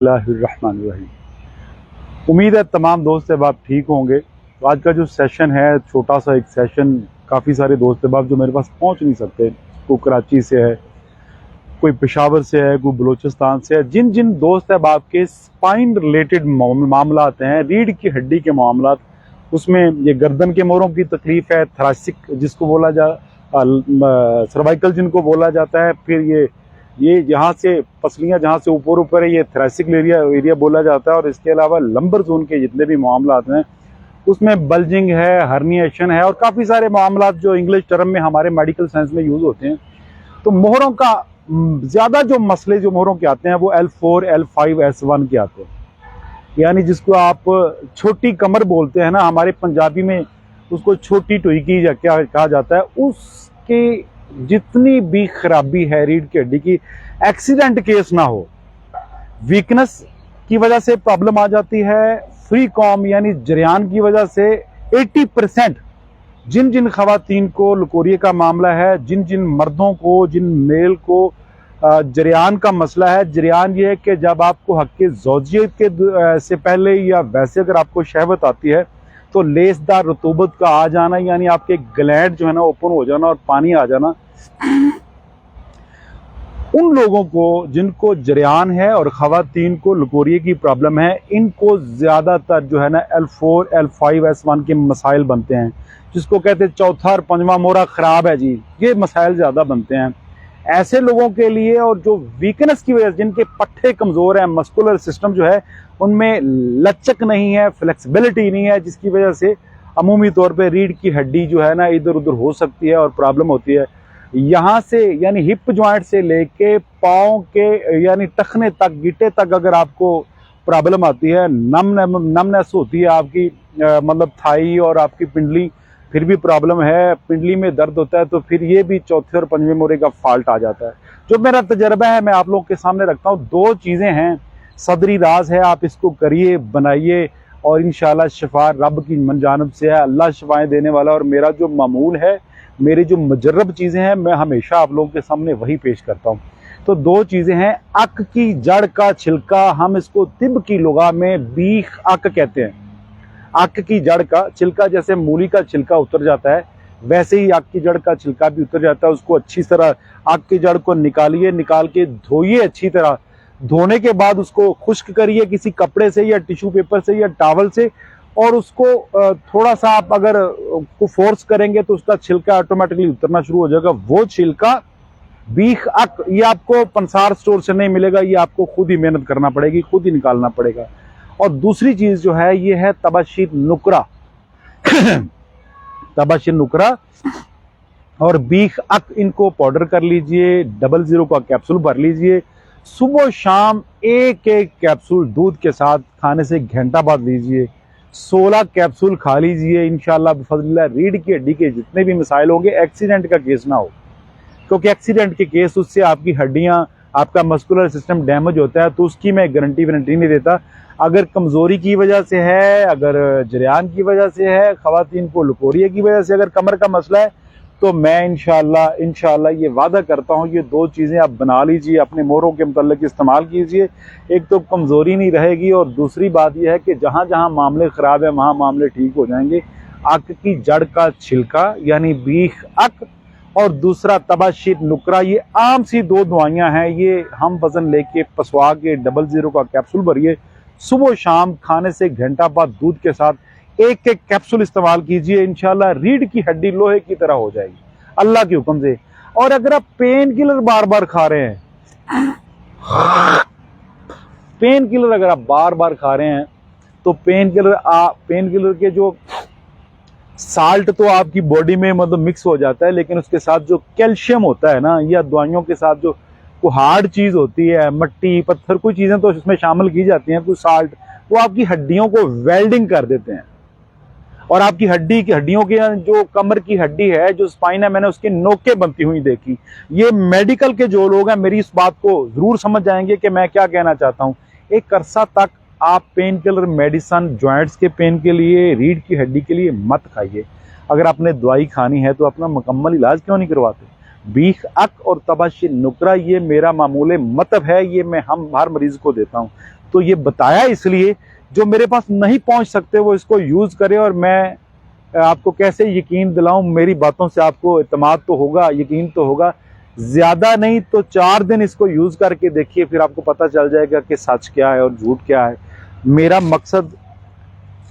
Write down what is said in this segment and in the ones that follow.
बिस्मिल्लाहिर्रहमानिर्रहीम। उम्मीद है तमाम दोस्त अहबाब ठीक होंगे। तो आज का जो सेशन है, छोटा सा एक सेशन, काफ़ी सारे दोस्त अहबाब जो मेरे पास पहुंच नहीं सकते, कोई कराची से है, कोई पेशावर से है, कोई बलूचिस्तान से है, जिन जिन दोस्त अहबाब के स्पाइन रिलेटेड मामला हैं, रीढ़ की हड्डी के मामला, उसमें ये गर्दन के मोरों की तकलीफ है, थोरैसिक जिसको बोला सर्वाइकल जिनको बोला जाता है, फिर ये यहाँ से पसलियाँ जहाँ से ऊपर ऊपर है, ये थोरैसिक एरिया बोला जाता है। और इसके अलावा लंबर जोन के जितने भी मामला हैं उसमें बल्जिंग है, हर्निएशन है और काफ़ी सारे मामला जो इंग्लिश टर्म में हमारे मेडिकल साइंस में यूज़ होते हैं। तो मोहरों का ज़्यादा जो मसले जो मोहरों के आते हैं वो L4, L5, S1 के आते हैं, यानी जिसको आप छोटी कमर बोलते हैं ना, हमारे पंजाबी में उसको छोटी टुईकी क्या कहा जाता है। उसके जितनी भी खराबी है रीढ़ की हड्डी की, एक्सीडेंट केस ना हो, वीकनेस की वजह से प्रॉब्लम आ जाती है, फ्री कॉम यानी जरियान की वजह से 80% जिन जिन खवातीन को लकोरिये का मामला है, जिन जिन मर्दों को, जिन मेल को जरियान का मसला है। जरियान ये है कि जब आपको हक़ ज़ौजियत के से पहले या वैसे अगर आपको शहवत आती है तो लेसदार रतूबत का आ जाना, यानी आपके ग्लैंड जो है ना ओपन हो जाना और पानी आ जाना, उन लोगों को जिनको जरियान है और खवातीन को लकोरिये की प्रॉब्लम है, इनको ज़्यादातर जो है ना L4, L5, S1 के मसाइल बनते हैं, जिसको कहते हैं चौथा और पंजवा मोरा ख़राब है जी, ये मसाइल ज़्यादा बनते हैं ऐसे लोगों के लिए। और जो वीकनेस की वजह से जिनके पट्टे कमज़ोर हैं, मस्कुलर सिस्टम जो है उनमें लचक नहीं है, फ्लेक्सिबिलिटी नहीं है, जिसकी वजह से अमूमी तौर पे रीढ़ की हड्डी जो है ना इधर उधर हो सकती है और प्रॉब्लम होती है। यहाँ से यानी हिप जॉइंट से लेके पाँव के यानी टखने तक, गिटे तक अगर आपको प्रॉब्लम आती है, नमनेस होती है आपकी, मतलब थाई और आपकी पिंडली, फिर भी प्रॉब्लम है, पिंडली में दर्द होता है, तो फिर ये भी चौथे और पंजवें मोरे का फॉल्ट आ जाता है। जो मेरा तजर्बा है मैं आप लोग के सामने रखता हूँ। दो चीज़ें हैं, सदरी राज है, आप इसको करिए, बनाइए और इंशाल्लाह शिफा रब की जानिब से है, अल्लाह शिफाएं देने वाला। और मेरा जो मामूल है, मेरी जो मुजर्रब चीज़ें हैं, मैं हमेशा आप लोगों के सामने वही पेश करता हूँ। तो दो चीज़ें हैं, अक की जड़ का छिलका, हम इसको तिब की लुगा में बीख अक कहते हैं। आक की जड़ का छिलका, जैसे मूली का छिलका उतर जाता है, वैसे ही आक की जड़ का छिलका भी उतर जाता है। उसको अच्छी तरह आक की जड़ को निकालिए, निकाल के धोइए अच्छी तरह। धोने के बाद उसको खुश्क करिए किसी कपड़े से या टिश्यू पेपर से या टॉवल से, और उसको थोड़ा सा आप अगर को फोर्स करेंगे तो उसका छिलका ऑटोमेटिकली उतरना शुरू हो जाएगा। वो छिलका बीख अक, ये आपको पंसार स्टोर से नहीं मिलेगा, ये आपको खुद ही मेहनत करना पड़ेगी, खुद ही निकालना पड़ेगा। और दूसरी चीज जो है ये है तबाशीर नुकरा तबाशीर नुकरा और बीख अक, इनको पाउडर कर लीजिए, 00 का कैप्सूल भर लीजिए, सुबह शाम एक एक कैप्सूल दूध के साथ खाने से घंटा बाद लीजिए, 16 कैप्सूल खा लीजिए। इंशाल्लाह बिफज़लिल्लाह रीढ़ की हड्डी के जितने भी मसाइल होंगे, एक्सीडेंट का केस ना हो, क्योंकि एक्सीडेंट के केस उससे आपकी हड्डियां, आपका मस्कुलर सिस्टम डैमेज होता है, तो उसकी मैं गारंटी नहीं देता। अगर कमज़ोरी की वजह से है, अगर जरियान की वजह से है, ख़वातीन को लकोरिये की वजह से अगर कमर का मसला है, तो मैं इंशाल्लाह ये वादा करता हूँ, ये दो चीज़ें आप बना लीजिए, अपने मोरों के मुतल्लिक़ इस्तेमाल कीजिए। एक तो कमज़ोरी नहीं रहेगी और दूसरी बात यह है कि जहाँ जहाँ मामले ख़राब है वहाँ मामले ठीक हो जाएंगे। अक की जड़ का छिलका यानी बीख अक और दूसरा तबाशीर नुकरा, ये आम सी दो दवाइयाँ हैं। ये हम वज़न लेके पसवा के 00 का कैप्सूल भरिए, सुबह शाम खाने से घंटा बाद दूध के साथ एक एक कैप्सूल इस्तेमाल कीजिए। इंशाल्लाह रीढ़ की हड्डी लोहे की तरह हो जाएगी अल्लाह के हुक्म से। और अगर आप पेन किलर बार बार खा रहे हैं, पेन किलर अगर आप बार बार खा रहे हैं, तो पेन किलर के जो साल्ट तो आपकी बॉडी में मतलब मिक्स हो जाता है, लेकिन उसके साथ जो कैल्शियम होता है ना, या दवाइयों के साथ जो कोई हार्ड चीज होती है, मट्टी पत्थर, कोई चीजें तो इसमें शामिल की जाती हैं, कोई साल्ट, वो आपकी हड्डियों को वेल्डिंग कर देते हैं। और आपकी हड्डियों की जो कमर की हड्डी है, जो स्पाइन है, मैंने उसकी नोकें बनती हुई देखी। ये मेडिकल के जो लोग हैं मेरी इस बात को जरूर समझ जाएंगे कि मैं क्या कहना चाहता हूँ। एक अरसा तक आप पेन किलर मेडिसन जॉइंट्स के पेन के लिए, रीढ़ की हड्डी के लिए मत खाइए। अगर आपने दवाई खानी है तो अपना मुकम्मल इलाज क्यों नहीं करवाते। बीख अक और तबाशी नुकरा, ये मेरा मामूले मतलब है, ये मैं हम हर मरीज को देता हूँ। तो ये बताया इसलिए जो मेरे पास नहीं पहुंच सकते वो इसको यूज करें। और मैं आपको कैसे यकीन दिलाऊं, मेरी बातों से आपको इत्मीनान तो होगा, यकीन तो होगा। ज्यादा नहीं तो 4 दिन इसको यूज करके देखिए, फिर आपको पता चल जाएगा कि सच क्या है और झूठ क्या है। मेरा मकसद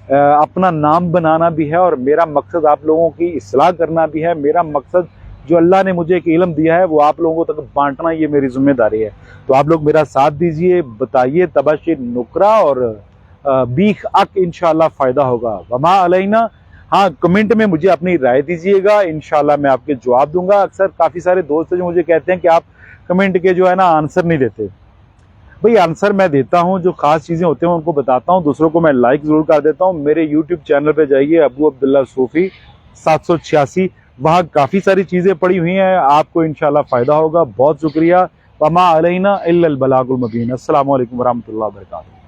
अपना नाम बनाना भी है और मेरा मकसद आप लोगों की इस्लाह करना भी है। मेरा मकसद जो अल्लाह ने मुझे एक इल्म दिया है वो आप लोगों तक बांटना, ये मेरी जिम्मेदारी है। तो आप लोग मेरा साथ दीजिए, बताइए तबाशिर नुकरा और बीख अक, इंशाल्लाह फायदा होगा। वमा अलैना। हाँ, कमेंट में मुझे अपनी राय दीजिएगा, इंशाल्लाह मैं आपके जवाब दूंगा। अक्सर काफी सारे दोस्त जो मुझे कहते हैं कि आप कमेंट के जो है ना आंसर नहीं देते। भाई आंसर मैं देता हूं, जो खास चीजें होते हैं उनको बताता हूं, दूसरों को मैं लाइक जरूर कर देता हूं। मेरे यूट्यूब चैनल पे जाइए, अबू अब्दुल्ला सूफी 786, वहां काफी सारी चीजें पड़ी हुई हैं, आपको इंशाल्लाह फायदा होगा। बहुत शुक्रिया। वमा अलैना इल्लल बलागुल मुबीन। अस्सलामु अलैकुम वरहमतुल्लाहि वबरकातुहू।